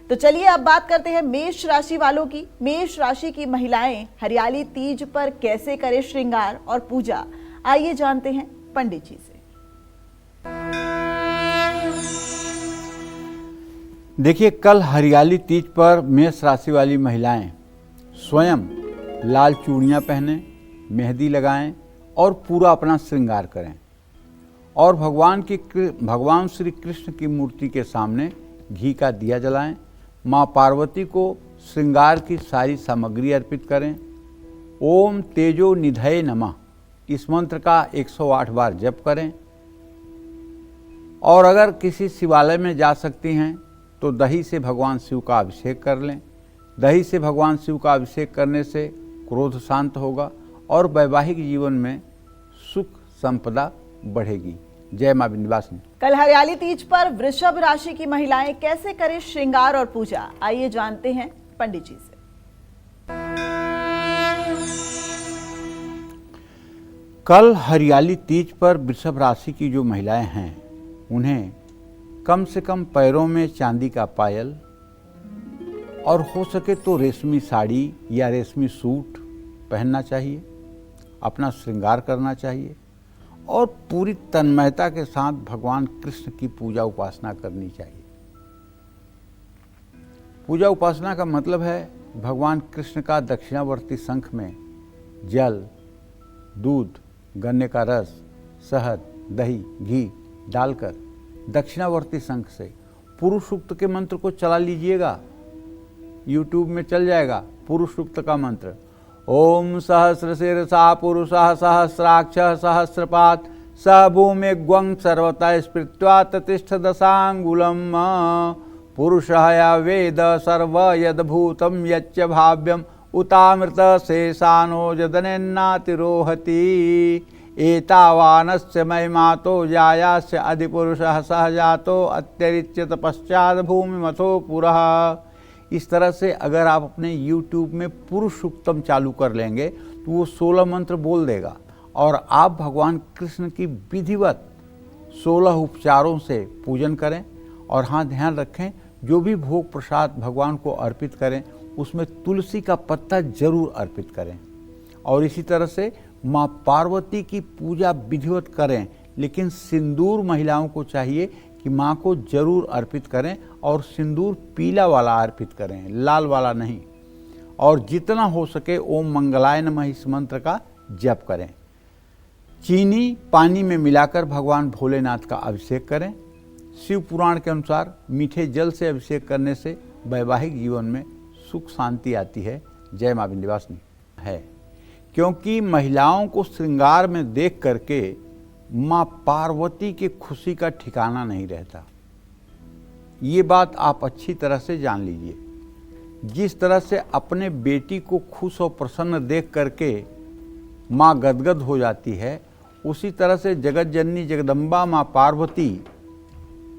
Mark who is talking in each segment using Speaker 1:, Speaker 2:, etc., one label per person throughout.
Speaker 1: तो चलिए अब बात करते हैं मेष राशि वालों की। मेष राशि की महिलाएं हरियाली तीज पर कैसे करें श्रृंगार और पूजा, आइए जानते हैं पंडित जी से।
Speaker 2: देखिए, कल हरियाली तीज पर मेष राशि वाली महिलाएं स्वयं लाल चूड़ियां पहनें, मेहंदी लगाएं और पूरा अपना श्रृंगार करें और भगवान श्री कृष्ण की मूर्ति के सामने घी का दिया जलाएं। माँ पार्वती को श्रृंगार की सारी सामग्री अर्पित करें। ओम तेजो निधये नमः इस मंत्र का 108 बार जप करें। और अगर किसी शिवालय में जा सकती हैं तो दही से भगवान शिव का अभिषेक कर लें। दही से भगवान शिव का अभिषेक करने से क्रोध शांत होगा और वैवाहिक जीवन में सुख संपदा बढ़ेगी। जय मां विंध्यवासिनी।
Speaker 1: कल हरियाली तीज पर वृषभ राशि की महिलाएं कैसे करें श्रृंगार और पूजा, आइए जानते हैं पंडित जी से।
Speaker 2: कल हरियाली तीज पर वृषभ राशि की जो महिलाएं हैं उन्हें कम से कम पैरों में चांदी का पायल और हो सके तो रेशमी साड़ी या रेशमी सूट पहनना चाहिए, अपना श्रृंगार करना चाहिए और पूरी तन्मयता के साथ भगवान कृष्ण की पूजा उपासना करनी चाहिए। पूजा उपासना का मतलब है भगवान कृष्ण का दक्षिणावर्ती शंख में जल, दूध, गन्ने का रस, शहद, दही, घी डालकर दक्षिणावर्ती शंख से पुरुष सूक्त के मंत्र को चला लीजिएगा। YouTube में चल जाएगा पुरुष सूक्त का मंत्र। ओम सहस्रशीर्षा पुरुषः सहस्राक्षः सहस्रपात् स भूमि ग्वं सर्वतः स्पृत्वा ततिष्ठ दशांगुलम पुरुषः या वेद सर्व यद्भूतं यच्च भाव्यम उतामृत शेषानो जदनेन्नातिरोहति एतावानस्य महिमातो जायास्य अधिपुरुषः सहजातो अत्यरिच्य तपश्चात् भूमिमथो पुरः। इस तरह से अगर आप अपने YouTube में पुरुष सूक्तम चालू कर लेंगे तो वो 16 मंत्र बोल देगा और आप भगवान कृष्ण की विधिवत 16 उपचारों से पूजन करें। और हाँ, ध्यान रखें जो भी भोग प्रसाद भगवान को अर्पित करें उसमें तुलसी का पत्ता जरूर अर्पित करें। और इसी तरह से माँ पार्वती की पूजा विधिवत करें, लेकिन सिंदूर महिलाओं को चाहिए कि माँ को जरूर अर्पित करें और सिंदूर पीला वाला अर्पित करें, लाल वाला नहीं। और जितना हो सके ओम मंगलाय नमः इस मंत्र का जप करें। चीनी पानी में मिलाकर भगवान भोलेनाथ का अभिषेक करें। शिव पुराण के अनुसार मीठे जल से अभिषेक करने से वैवाहिक जीवन में सुख शांति आती है। जय मां विंध्यवासिनी है, क्योंकि महिलाओं को श्रृंगार में देख करके माँ पार्वती की खुशी का ठिकाना नहीं रहता। ये बात आप अच्छी तरह से जान लीजिए। जिस तरह से अपने बेटी को खुश और प्रसन्न देख करके माँ गदगद हो जाती है, उसी तरह से जगत जननी जगदम्बा माँ पार्वती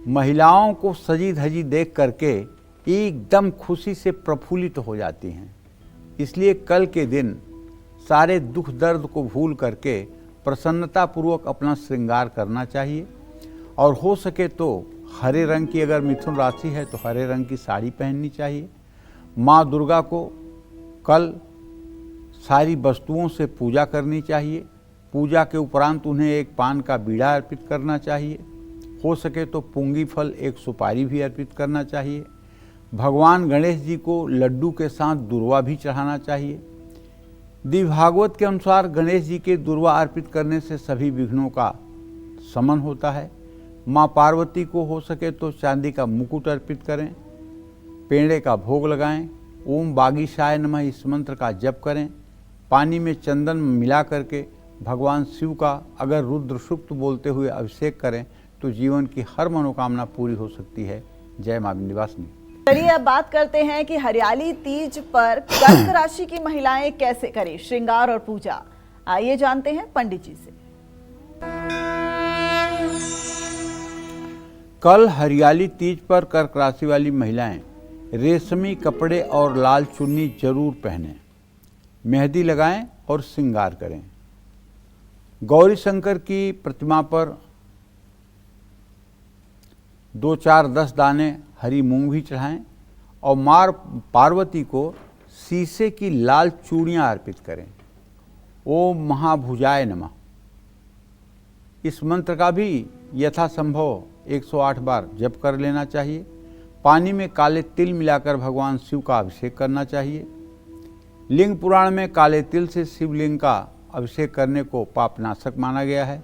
Speaker 2: महिलाओं को सजी धजी देख करके एकदम खुशी से प्रफुल्लित हो जाती हैं। इसलिए कल के दिन सारे दुख दर्द को भूल करके प्रसन्नतापूर्वक अपना श्रृंगार करना चाहिए। और हो सके तो हरे रंग की, अगर मिथुन राशि है तो हरे रंग की साड़ी पहननी चाहिए। माँ दुर्गा को कल सारी वस्तुओं से पूजा करनी चाहिए। पूजा के उपरांत उन्हें एक पान का बीड़ा अर्पित करना चाहिए। हो सके तो पुंगी फल, एक सुपारी भी अर्पित करना चाहिए। भगवान गणेश जी को लड्डू के साथ दुर्वा भी चढ़ाना चाहिए। दिव्य भागवत के अनुसार गणेश जी के दुर्वा अर्पित करने से सभी विघ्नों का शमन होता है। माँ पार्वती को हो सके तो चांदी का मुकुट अर्पित करें, पेड़े का भोग लगाएं। ओम बागीशाय नमः इस मंत्र का जप करें। पानी में चंदन मिला करके भगवान शिव का अगर रुद्र सूक्त बोलते हुए अभिषेक करें तो जीवन की हर मनोकामना पूरी हो सकती है। जय मां विंध्यवासिनी।
Speaker 1: चलिए अब बात करते हैं कि हरियाली तीज पर कर्क राशि की महिलाएं कैसे करें श्रृंगार और पूजा, आइए जानते हैं पंडित जी से।
Speaker 2: कल हरियाली तीज पर कर्क राशि वाली महिलाएं रेशमी कपड़े और लाल चुन्नी जरूर पहनें, मेहंदी लगाएं और श्रृंगार करें। गौरी शंकर की प्रतिमा पर 2, 4, 10 दाने हरी मूंग भी चढ़ाएं और माँ पार्वती को शीशे की लाल चूड़ियाँ अर्पित करें। ओम महाभुजाय नमः। इस मंत्र का भी यथासंभव 108 बार जप कर लेना चाहिए। पानी में काले तिल मिलाकर भगवान शिव का अभिषेक करना चाहिए। लिंग पुराण में काले तिल से शिवलिंग का अभिषेक करने को पापनाशक माना गया है।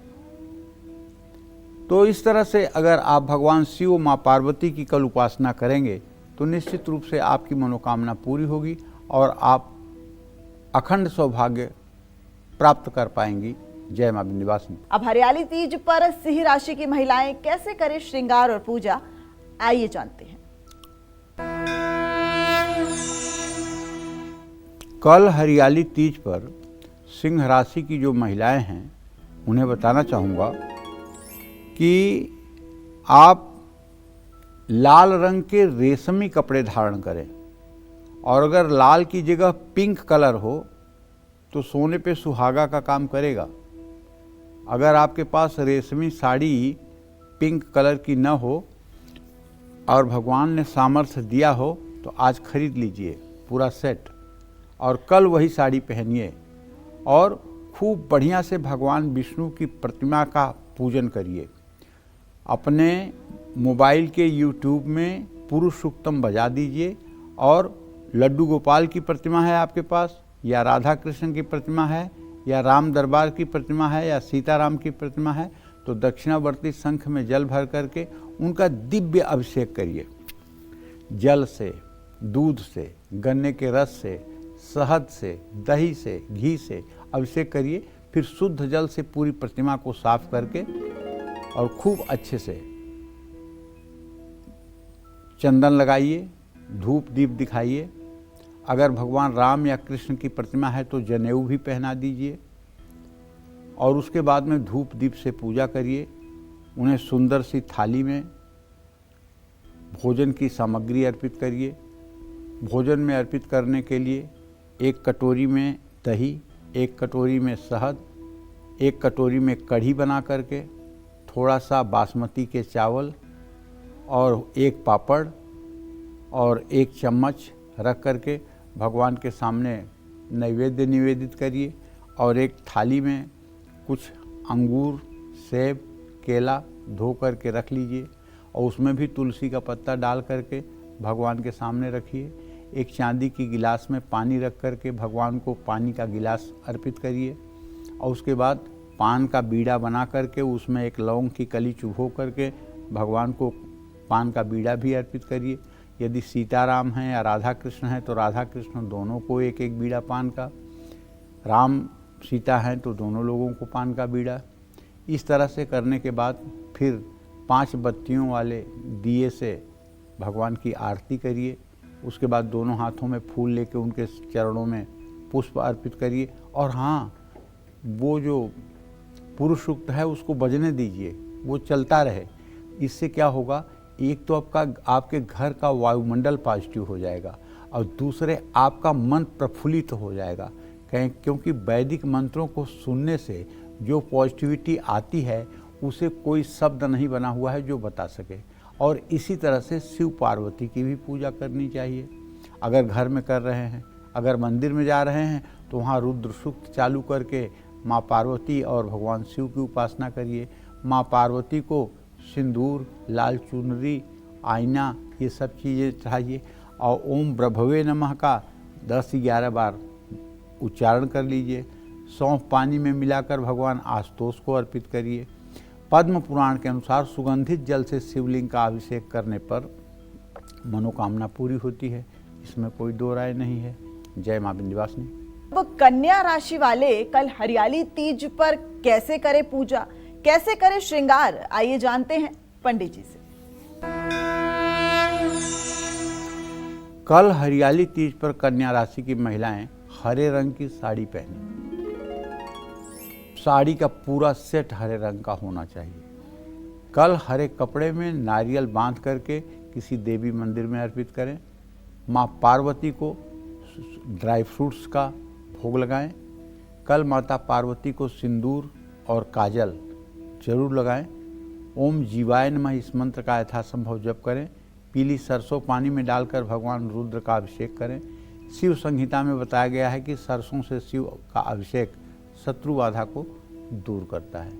Speaker 2: तो इस तरह से अगर आप भगवान शिव माँ पार्वती की कल उपासना करेंगे तो निश्चित रूप से आपकी मनोकामना पूरी होगी और आप अखंड सौभाग्य प्राप्त कर पाएंगी। जय मां विंध्यवासिनी।
Speaker 1: अब हरियाली तीज पर सिंह राशि की महिलाएं कैसे करें श्रृंगार और पूजा, आइए जानते हैं।
Speaker 2: कल हरियाली तीज पर सिंह राशि की जो महिलाएं हैं उन्हें बताना चाहूँगा कि आप लाल रंग के रेशमी कपड़े धारण करें और अगर लाल की जगह पिंक कलर हो तो सोने पे सुहागा का काम करेगा। अगर आपके पास रेशमी साड़ी पिंक कलर की न हो और भगवान ने सामर्थ्य दिया हो तो आज खरीद लीजिए पूरा सेट और कल वही साड़ी पहनिए और खूब बढ़िया से भगवान विष्णु की प्रतिमा का पूजन करिए। अपने मोबाइल के YouTube में पुरुष सूक्तम बजा दीजिए और लड्डू गोपाल की प्रतिमा है आपके पास या राधा कृष्ण की प्रतिमा है या राम दरबार की प्रतिमा है या सीताराम की प्रतिमा है तो दक्षिणावर्ती शंख में जल भर करके उनका दिव्य अभिषेक करिए। जल से, दूध से, गन्ने के रस से, शहद से, दही से, घी से अभिषेक करिए। फिर शुद्ध जल से पूरी प्रतिमा को साफ करके और खूब अच्छे से चंदन लगाइए, धूप दीप दिखाइए। अगर भगवान राम या कृष्ण की प्रतिमा है तो जनेऊ भी पहना दीजिए और उसके बाद में धूप दीप से पूजा करिए। उन्हें सुंदर सी थाली में भोजन की सामग्री अर्पित करिए। भोजन में अर्पित करने के लिए एक कटोरी में दही, एक कटोरी में शहद, एक कटोरी में कढ़ी बना करके, थोड़ा सा बासमती के चावल और एक पापड़ और एक चम्मच रख करके भगवान के सामने नैवेद्य निवेदित करिए और एक थाली में कुछ अंगूर, सेब, केला धो करके रख लीजिए और उसमें भी तुलसी का पत्ता डाल करके भगवान के सामने रखिए। एक चांदी की गिलास में पानी रख करके भगवान को पानी का गिलास अर्पित करिए और उसके बाद पान का बीड़ा बना करके उसमें एक लौंग की कली चुभो करके भगवान को पान का बीड़ा भी अर्पित करिए। यदि सीताराम हैं या राधा कृष्ण हैं तो राधा कृष्ण दोनों को एक एक बीड़ा पान का, राम सीता हैं तो दोनों लोगों को पान का बीड़ा। इस तरह से करने के बाद फिर 5 बत्तियों वाले दिए से भगवान की आरती करिए। उसके बाद दोनों हाथों में फूल लेके उनके चरणों में पुष्प अर्पित करिए और हाँ, वो जो पुरुष सूक्त है उसको बजने दीजिए, वो चलता रहे। इससे क्या होगा, एक तो आपके घर का वायुमंडल पॉजिटिव हो जाएगा और दूसरे आपका मन प्रफुल्लित हो जाएगा। क्योंकि वैदिक मंत्रों को सुनने से जो पॉजिटिविटी आती है उसे कोई शब्द नहीं बना हुआ है जो बता सके। और इसी तरह से शिव पार्वती की भी पूजा करनी चाहिए। अगर घर में कर रहे हैं, अगर मंदिर में जा रहे हैं तो वहाँ रुद्र सूक्त चालू करके माँ पार्वती और भगवान शिव की उपासना करिए। माँ पार्वती को सिंदूर, लाल चुनरी, आईना ये सब चीज़ें चाहिए और ओम ब्रभवे नमः का 10-11 बार उच्चारण कर लीजिए। सौंफ पानी में मिलाकर भगवान आशुतोष को अर्पित करिए। पद्म पुराण के अनुसार सुगंधित जल से शिवलिंग का अभिषेक करने पर मनोकामना पूरी होती है, इसमें कोई दो राय नहीं है। जय मां विंध्यवासिनी।
Speaker 1: अब कन्या राशि वाले कल हरियाली तीज पर कैसे करें पूजा, कैसे करें श्रृंगार, आइए जानते हैं पंडित जी से।
Speaker 2: कल हरियाली तीज पर कन्या राशि की महिलाएं हरे रंग की साड़ी पहने। साड़ी का पूरा सेट हरे रंग का होना चाहिए। कल हरे कपड़े में नारियल बांध करके किसी देवी मंदिर में अर्पित करें। माँ पार्वती को ड्राई फ्रूट्स का भोग लगाएं। कल माता पार्वती को सिंदूर और काजल जरूर लगाएं। ओम जीवाय नमः इस मंत्र का यथासंभव जप करें। पीली सरसों पानी में डालकर भगवान रुद्र का अभिषेक करें। शिव संहिता में बताया गया है कि सरसों से शिव का अभिषेक शत्रु बाधा को दूर करता है।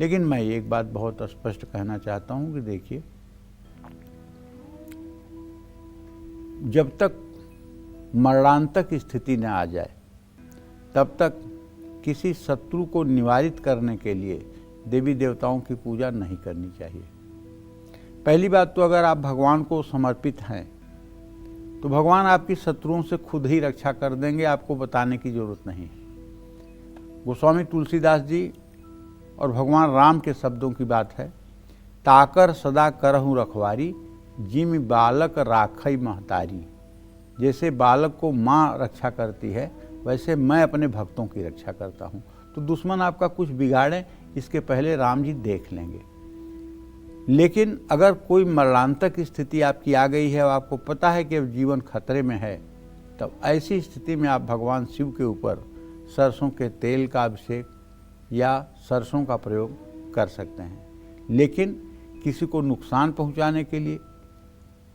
Speaker 2: लेकिन मैं एक बात बहुत स्पष्ट कहना चाहता हूं कि देखिए, जब तक मरणांतक स्थिति न आ जाए तब तक किसी शत्रु को निवारित करने के लिए देवी देवताओं की पूजा नहीं करनी चाहिए। पहली बात तो अगर आप भगवान को समर्पित हैं तो भगवान आपकी शत्रुओं से खुद ही रक्षा कर देंगे, आपको बताने की जरूरत नहीं है। गोस्वामी तुलसीदास जी और भगवान राम के शब्दों की बात है, ताकर सदा करहूँ रखवारी, जिम बालक राखई महतारी। जैसे बालक को माँ रक्षा करती है वैसे मैं अपने भक्तों की रक्षा करता हूँ। तो दुश्मन आपका कुछ बिगाड़े इसके पहले राम जी देख लेंगे। लेकिन अगर कोई मरणांतक स्थिति आपकी आ गई है और आपको पता है कि अब जीवन खतरे में है, तब ऐसी स्थिति में आप भगवान शिव के ऊपर सरसों के तेल का अभिषेक या सरसों का प्रयोग कर सकते हैं। लेकिन किसी को नुकसान पहुंचाने के लिए,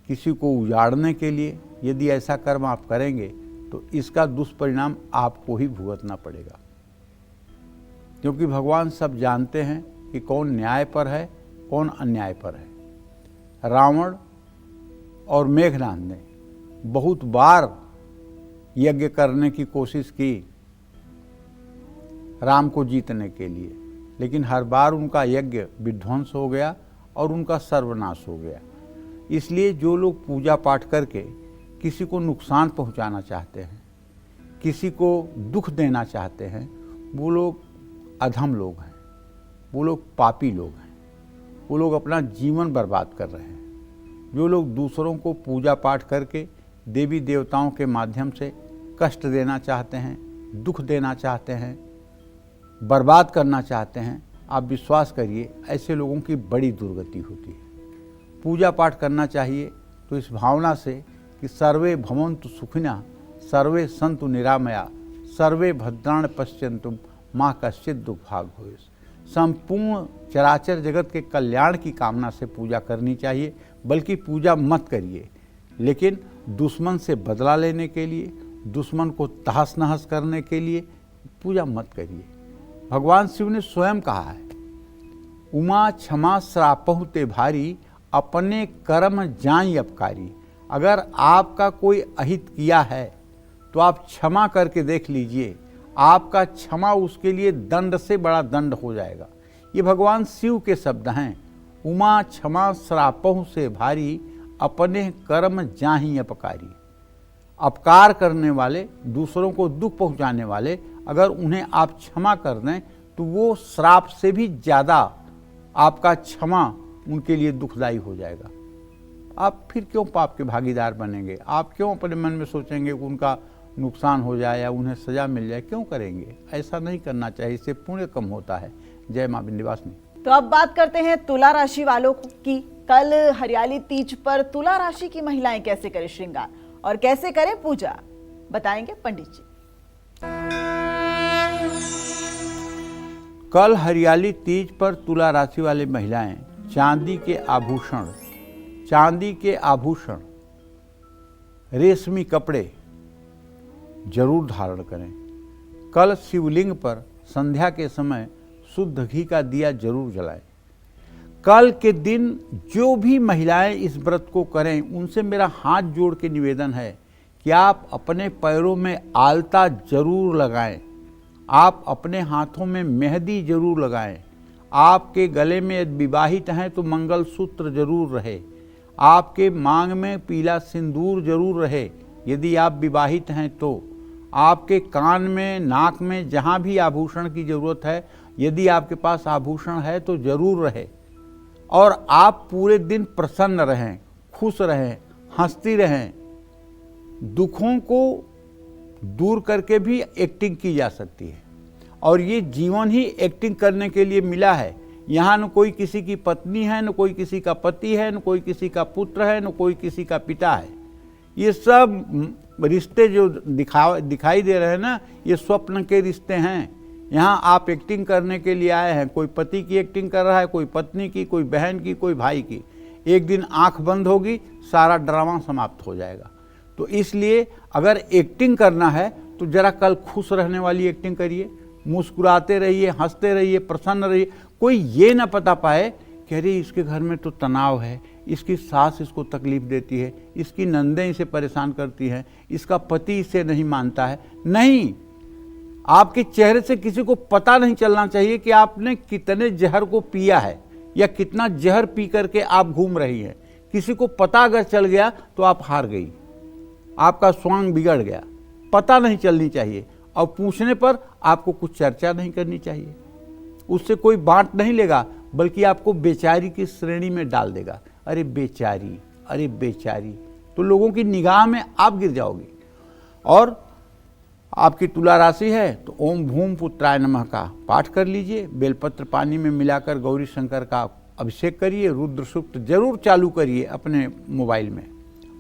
Speaker 2: किसी को उजाड़ने के लिए यदि ऐसा कर्म आप करेंगे तो इसका दुष्परिणाम आपको ही भुगतना पड़ेगा, क्योंकि भगवान सब जानते हैं कि कौन न्याय पर है, कौन अन्याय पर है। रावण और मेघनाद ने बहुत बार यज्ञ करने की कोशिश की राम को जीतने के लिए, लेकिन हर बार उनका यज्ञ विध्वंस हो गया और उनका सर्वनाश हो गया। इसलिए जो लोग पूजा पाठ करके किसी को नुकसान पहुंचाना चाहते हैं, किसी को दुख देना चाहते हैं, वो लोग अधम लोग हैं, वो लोग पापी लोग हैं, वो लोग अपना जीवन बर्बाद कर रहे हैं। जो लोग दूसरों को पूजा पाठ करके देवी देवताओं के माध्यम से कष्ट देना चाहते हैं, दुख देना चाहते हैं, बर्बाद करना चाहते हैं, आप विश्वास करिए ऐसे लोगों की बड़ी दुर्गति होती है। पूजा पाठ करना चाहिए तो इस भावना से कि सर्वे भवन्तु सुखिनः, सर्वे सन्तु निरामया, सर्वे भद्राणि पश्यन्तु माँ कश्चित् दुर्भाग् भवेत्। संपूर्ण चराचर जगत के कल्याण की कामना से पूजा करनी चाहिए। बल्कि पूजा मत करिए, लेकिन दुश्मन से बदला लेने के लिए, दुश्मन को तहस नहस करने के लिए पूजा मत करिए। भगवान शिव ने स्वयं कहा है, उमा क्षमा श्रापहु ते भारी, अपने कर्म जाई अपकारी। अगर आपका कोई अहित किया है तो आप क्षमा करके देख लीजिए, आपका क्षमा उसके लिए दंड से बड़ा दंड हो जाएगा। ये भगवान शिव के शब्द हैं, उमा क्षमा श्रापहु से भारी, अपने कर्म जाहि अपकारी। अपकार करने वाले, दूसरों को दुख पहुंचाने वाले, अगर उन्हें आप क्षमा कर दें तो वो श्राप से भी ज़्यादा आपका क्षमा उनके लिए दुखदायी हो जाएगा। आप फिर क्यों पाप के भागीदार बनेंगे? आप क्यों अपने मन में सोचेंगे कि उनका नुकसान हो जाए या उन्हें सजा मिल जाए? क्यों करेंगे? ऐसा नहीं करना चाहिए, इससे पुण्य कम होता है। जय मां विंध्यवासिनी।
Speaker 1: तो अब बात करते हैं तुला राशि वालों की। कल हरियाली तीज पर तुला राशि की महिलाएं कैसे करें श्रृंगार और कैसे करें पूजा, बताएंगे पंडित जी।
Speaker 2: कल हरियाली तीज पर तुला राशि वाली महिलाएं चांदी के आभूषण, रेशमी कपड़े जरूर धारण करें। कल शिवलिंग पर संध्या के समय शुद्ध घी का दिया जरूर जलाएं। कल के दिन जो भी महिलाएं इस व्रत को करें, उनसे मेरा हाथ जोड़ के निवेदन है कि आप अपने पैरों में आलता जरूर लगाएं, आप अपने हाथों में मेहंदी जरूर लगाएं, आपके गले में यदि विवाहित हैं तो मंगलसूत्र जरूर रहे, आपके मांग में पीला सिंदूर जरूर रहे यदि आप विवाहित हैं तो, आपके कान में, नाक में, जहाँ भी आभूषण की जरूरत है, यदि आपके पास आभूषण है तो जरूर रहे। और आप पूरे दिन प्रसन्न रहें, खुश रहें, हंसती रहें। दुखों को दूर करके भी एक्टिंग की जा सकती है और ये जीवन ही एक्टिंग करने के लिए मिला है। यहाँ न कोई किसी की पत्नी है, न कोई किसी का पति है, न कोई किसी का पुत्र है, न कोई किसी का पिता है। ये सब रिश्ते जो दिखाई दे रहे हैं ना, ये स्वप्न के रिश्ते हैं। यहाँ आप एक्टिंग करने के लिए आए हैं। कोई पति की एक्टिंग कर रहा है, कोई पत्नी की, कोई बहन की, कोई भाई की। एक दिन आंख बंद होगी, सारा ड्रामा समाप्त हो जाएगा। तो इसलिए अगर एक्टिंग करना है तो जरा कल खुश रहने वाली एक्टिंग करिए, मुस्कुराते रहिए, हंसते रहिए, प्रसन्न रहिए। कोई ये ना पता पाए कि अरे इसके घर में तो तनाव है, इसकी सास इसको तकलीफ देती है, इसकी नंदें इसे परेशान करती हैं, इसका पति इसे नहीं मानता है। नहीं, आपके चेहरे से किसी को पता नहीं चलना चाहिए कि आपने कितने जहर को पिया है या कितना जहर पी करके आप घूम रही हैं। किसी को पता अगर चल गया तो आप हार गई, आपका स्वांग बिगड़ गया। पता नहीं चलनी चाहिए और पूछने पर आपको कुछ चर्चा नहीं करनी चाहिए। उससे कोई बांट नहीं लेगा, बल्कि आपको बेचारी की श्रेणी में डाल देगा। अरे बेचारी, अरे बेचारी, तो लोगों की निगाह में आप गिर जाओगी। और आपकी तुला राशि है तो ओम भूम पुत्राय नमः का पाठ कर लीजिए। बेलपत्र पानी में मिलाकर गौरी शंकर का अभिषेक करिए। रुद्र सूक्त जरूर चालू करिए अपने मोबाइल में।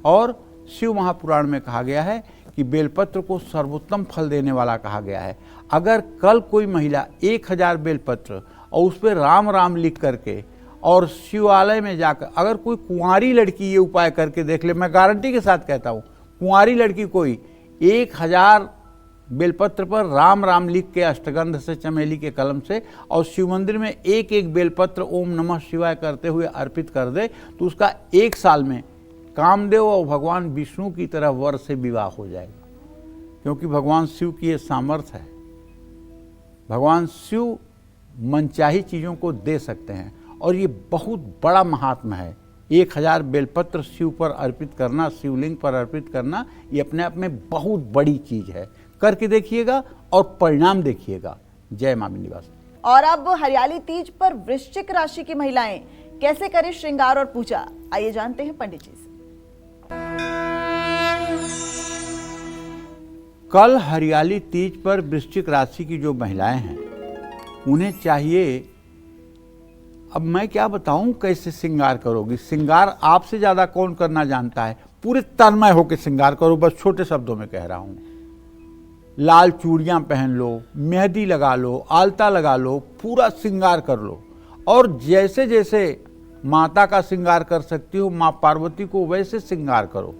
Speaker 2: और शिव महापुराण में कहा गया है कि बेलपत्र को सर्वोत्तम फल देने वाला कहा गया है। अगर कल कोई महिला 1000 बेलपत्र और उस पर राम राम लिख करके और शिवालय में जाकर, अगर कोई कुंवारी लड़की ये उपाय करके देख ले, मैं गारंटी के साथ कहता हूँ, कुंवारी लड़की कोई 1000 बेलपत्र पर राम राम लिख के अष्टगंध से, चमेली के कलम से, और शिव मंदिर में एक एक बेलपत्र ओम नमः शिवाय करते हुए अर्पित कर दे, तो उसका 1 साल में कामदेव और भगवान विष्णु की तरह वर से विवाह हो जाएगा। क्योंकि भगवान शिव की ये सामर्थ्य है। भगवान शिव मनचाही चीज़ों को दे सकते हैं और ये बहुत बड़ा महात्मा है। 1000 बेलपत्र शिव पर अर्पित करना, शिवलिंग पर अर्पित करना, ये अपने आप में बहुत बड़ी चीज़ है। करके देखिएगा और परिणाम देखिएगा। जय मां विंध्यवासिनी।
Speaker 1: और अब हरियाली तीज पर वृश्चिक राशि की महिलाएं कैसे करें श्रृंगार और पूजा, आइए जानते हैं पंडित जी से।
Speaker 2: कल हरियाली तीज पर वृश्चिक राशि की जो महिलाएं हैं उन्हें चाहिए, अब मैं क्या बताऊं कैसे श्रृंगार करोगी। श्रृंगार आपसे ज्यादा कौन करना जानता है। पूरे तन्मय होकर श्रृंगार करो, बस छोटे शब्दों में कह रहा हूं। लाल चूड़ियां पहन लो, मेहंदी लगा लो, आलता लगा लो, पूरा श्रृंगार कर लो। और जैसे जैसे माता का श्रृंगार कर सकती हो, मां पार्वती को वैसे श्रृंगार करो।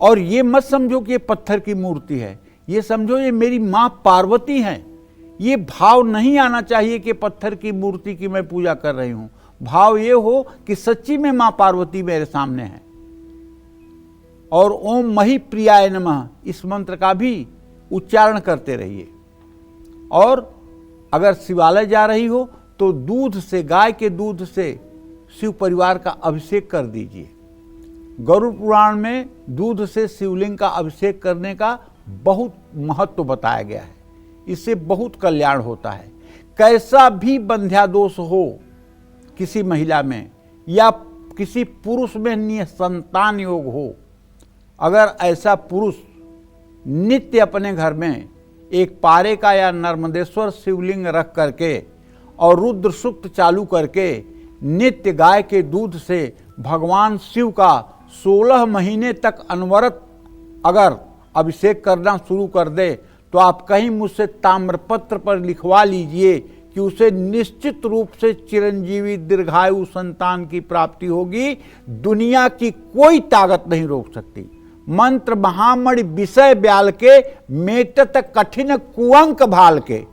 Speaker 2: और ये मत समझो कि ये पत्थर की मूर्ति है, ये समझो ये मेरी मां पार्वती है। ये भाव नहीं आना चाहिए कि पत्थर की मूर्ति की मैं पूजा कर रही हूं। भाव ये हो कि सच्ची में मां पार्वती मेरे सामने है। और ओम मही प्रियाय नमः इस मंत्र का भी उच्चारण करते रहिए। और अगर शिवालय जा रही हो तो दूध से, गाय के दूध से शिव परिवार का अभिषेक कर दीजिए। गरुड़ पुराण में दूध से शिवलिंग का अभिषेक करने का बहुत महत्व बताया गया है। इससे बहुत कल्याण होता है। कैसा भी बंध्यादोष हो किसी महिला में या किसी पुरुष में निसंतान योग हो, अगर ऐसा पुरुष नित्य अपने घर में एक पारे का या नर्मदेश्वर शिवलिंग रख करके और रुद्र सूक्त चालू करके नित्य गाय के दूध से भगवान शिव का 16 महीने तक अनवरत अगर अभिषेक करना शुरू कर दे, तो आप कहीं मुझसे ताम्रपत्र पर लिखवा लीजिए कि उसे निश्चित रूप से चिरंजीवी दीर्घायु संतान की प्राप्ति होगी। दुनिया की कोई ताकत नहीं रोक सकती। मंत्र महामणि विषय ब्याल के, मेटत कठिन कुअंक भाल के।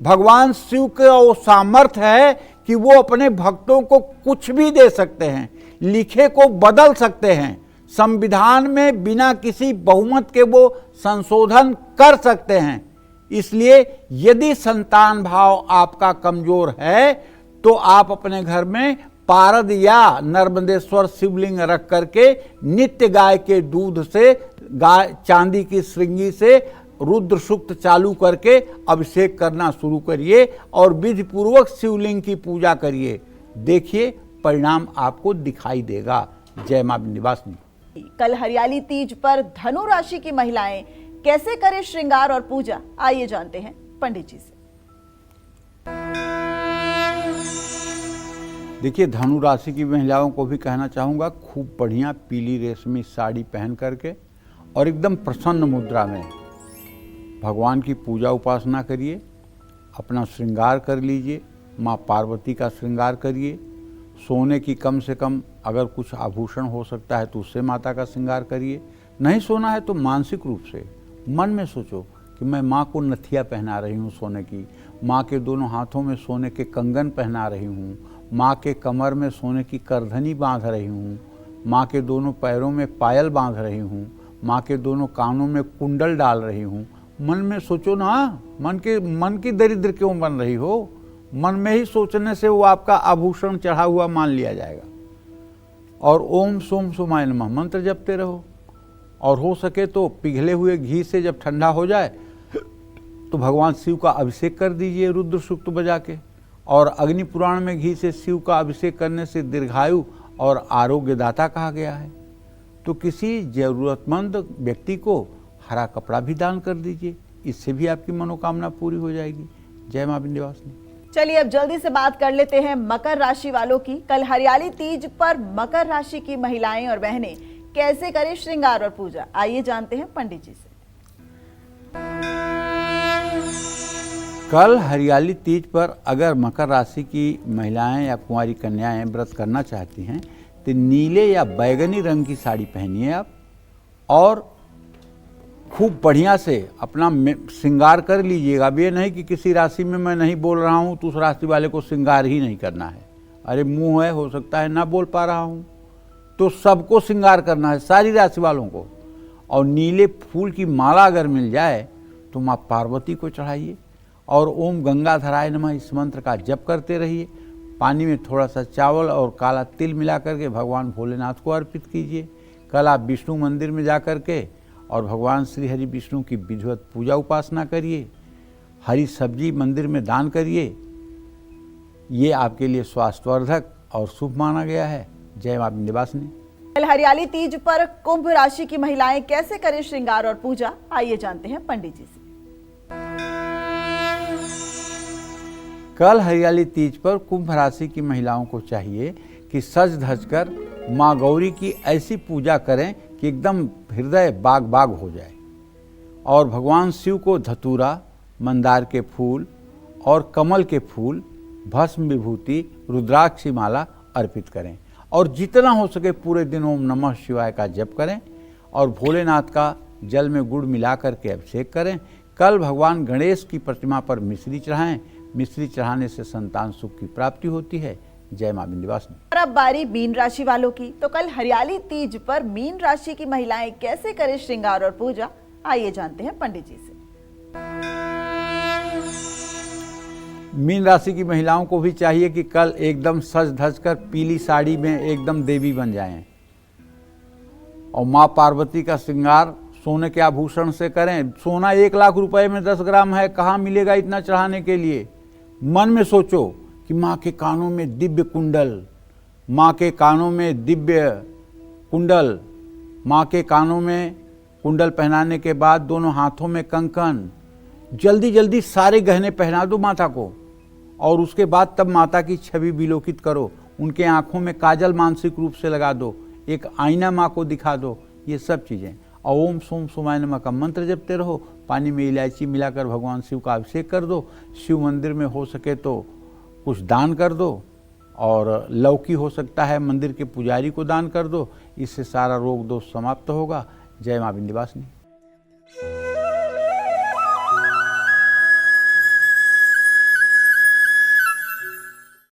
Speaker 2: भगवान शिव का वो सामर्थ्य है कि वो अपने भक्तों को कुछ भी दे सकते हैं, लिखे को बदल सकते हैं, संविधान में बिना किसी बहुमत के वो संशोधन कर सकते हैं। इसलिए यदि संतान भाव आपका कमजोर है तो आप अपने घर में पारद या नर्मदेश्वर शिवलिंग रख करके नित्य गाय के दूध से, गाय चांदी की श्रृंगी से रुद्र सूक्त चालू करके अभिषेक करना शुरू करिए और विधि पूर्वक शिवलिंग की पूजा करिए। देखिए परिणाम आपको दिखाई देगा। जय मां विंध्यवासिनी।
Speaker 1: कल हरियाली तीज पर धनु राशि की महिलाएं कैसे करें श्रृंगार और पूजा, आइए जानते हैं पंडित जी से।
Speaker 2: देखिए धनु राशि की महिलाओं को भी कहना चाहूँगा, खूब बढ़िया पीली रेशमी साड़ी पहन करके और एकदम प्रसन्न मुद्रा में भगवान की पूजा उपासना करिए, अपना श्रृंगार कर लीजिए, माँ पार्वती का श्रृंगार करिए, सोने की कम से कम अगर कुछ आभूषण हो सकता है तो उससे माता का श्रृंगार करिए। नहीं सोना है तो मानसिक रूप से मन में सोचो कि मैं माँ को नथिया पहना रही हूँ सोने की, माँ के दोनों हाथों में सोने के कंगन पहना रही हूँ, माँ के कमर में सोने की करधनी बांध रही हूँ, माँ के दोनों पैरों में पायल बांध रही हूँ, माँ के दोनों कानों में कुंडल डाल रही हूँ। मन में सोचो ना, मन की दरिद्र क्यों बन रही हो? मन में ही सोचने से वो आपका आभूषण चढ़ा हुआ मान लिया जाएगा। और ओम सोम सोमाय नमः मंत्र जपते रहो। और हो सके तो पिघले हुए घी से जब ठंडा हो जाए तो भगवान शिव का अभिषेक कर दीजिए रुद्र सूक्त बजा के। और अग्नि पुराण में घी से शिव का अभिषेक करने से दीर्घायु और आरोग्यदाता कहा गया है। तो किसी जरूरतमंद व्यक्ति को हरा कपड़ा भी दान कर दीजिए, इससे भी आपकी मनोकामना पूरी हो जाएगी। जय मां विंध्यवासिनी।
Speaker 1: चलिए अब जल्दी से बात कर लेते हैं मकर राशि वालों की। कल हरियाली तीज पर मकर राशि की महिलाएं और बहनें कैसे करें श्रृंगार और पूजा, आइए जानते हैं पंडित जी से।
Speaker 2: कल हरियाली तीज पर अगर मकर राशि की महिलाएं या कुंवारी कन्याएं व्रत करना चाहती हैं तो नीले या बैगनी रंग की साड़ी पहनिए आप, और खूब बढ़िया से अपना श्रृंगार कर लीजिएगा। अब ये नहीं कि किसी राशि में मैं नहीं बोल रहा हूँ तो उस राशि वाले को श्रृंगार ही नहीं करना है। अरे मुंह है, हो सकता है ना बोल पा रहा हूँ, तो सबको श्रृंगार करना है, सारी राशि वालों को। और नीले फूल की माला अगर मिल जाए तो माँ पार्वती को चढ़ाइए और ओम गंगाधराय नमः इस मंत्र का जप करते रहिए। पानी में थोड़ा सा चावल और काला तिल मिला करके भगवान भोलेनाथ को अर्पित कीजिए। कल आप विष्णु मंदिर में जा कर के और भगवान श्री हरि विष्णु की विधिवत पूजा उपासना करिए। हरी सब्जी मंदिर में दान करिए, ये आपके लिए स्वास्थ्यवर्धक और शुभ माना गया है। जय मां विंध्यवासिनी।
Speaker 1: कल हरियाली तीज पर कुंभ राशि की महिलाएं कैसे करें श्रृंगार और पूजा, आइए जानते हैं पंडित जी से।
Speaker 2: कल हरियाली तीज पर कुंभ राशि की महिलाओं को चाहिए कि सज धज कर माँ गौरी की ऐसी पूजा करें कि एकदम हृदय बाग बाग हो जाए। और भगवान शिव को धतूरा, मंदार के फूल और कमल के फूल, भस्म विभूति, रुद्राक्ष माला अर्पित करें। और जितना हो सके पूरे दिन ओम नमः शिवाय का जप करें और भोलेनाथ का जल में गुड़ मिला करके अभिषेक करें। कल भगवान गणेश की प्रतिमा पर मिश्री चढ़ाएं, मिश्री चढ़ाने से संतान सुख की प्राप्ति होती है। जय मां विंध्यवासिनी।
Speaker 1: और अब बारी मीन राशि वालों की। तो कल हरियाली तीज पर मीन राशि की महिलाएं कैसे करें श्रृंगार और पूजा, आइए जानते हैं पंडित जी से।
Speaker 2: मीन राशि की महिलाओं को भी चाहिए कि कल एकदम सज धज कर पीली साड़ी में एकदम देवी बन जाएं और माँ पार्वती का श्रृंगार सोने के आभूषण से करें। सोना 1 लाख रुपए में 10 ग्राम है, कहाँ मिलेगा इतना चढ़ाने के लिए? मन में सोचो कि माँ के कानों में दिव्य कुंडल, माँ के कानों में दिव्य कुंडल, माँ के कानों में कुंडल पहनाने के बाद दोनों हाथों में कंकन, जल्दी जल्दी सारे गहने पहना दो माता को। और उसके बाद तब माता की छवि विलोकित करो, उनके आंखों में काजल मानसिक रूप से लगा दो, एक आईना माँ को दिखा दो, ये सब चीज़ें। और ओम सोम सोमाय नमः का मंत्र जपते रहो। पानी में इलायची मिलाकर भगवान शिव का अभिषेक कर दो। शिव मंदिर में हो सके तो कुछ दान कर दो, और लौकी हो सकता है मंदिर के पुजारी को दान कर दो, इससे सारा रोग दोष समाप्त होगा। जय मां विंध्यवासिनी।